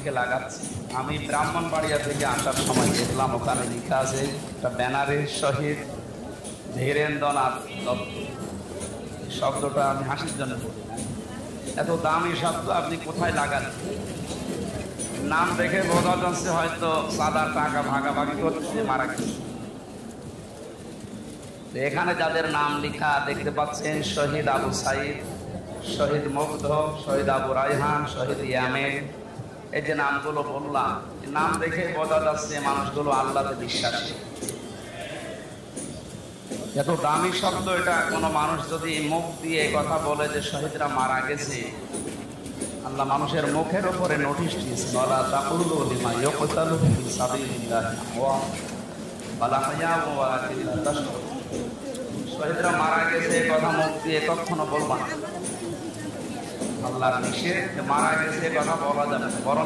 লিখে লাগাচ্ছি। আমি ব্রাহ্মণবাড়িয়া থেকে আসার সময় দেখলাম ওখানে লেখা আছে একটা ব্যানারে শহীদ ধীরেন্দ্রনাথ দত্ত। এই শব্দটা আমি হাসির জন্য বলি না। এত দামি শব্দ আপনি কোথায় লাগান? নাম দেখে বোঝা যাচ্ছে হয়তো সাদা টাকা ভাগাভাগি করতে মারা গেছে। এখানে যাদের নাম লেখা দেখতে পাচ্ছেন, শহীদ আবু সাইদ, শহীদ মুগ্ধ, শহীদ আবু রায়হান, শহীদ ইয়ামেন, এই যে নামগুলো বললাম, নাম দেখে বোঝা যাচ্ছে মানুষগুলো আল্লাহতে বিশ্বাসী। এত দামি শব্দ, এটা কোনো মানুষ যদি মুখ দিয়ে কথা বলে যে শহীদরা মারা গেছে, আল্লাহ মানুষের মুখের উপরে নোটিশ দিয়েছে, ওয়ালা তাকুলু লিমা ইউকতালু ফি সাবিলিল্লাহি আমওয়াত বাল আহইয়াউ ওয়ালাকিন লা তাশউরুন। শহীদরা মারা গেছে কথা মুখ দিয়ে কখনো বলবা না। আল্লাহর নিষেধ, মারা গেছে কথা বলা যাবে না, বরং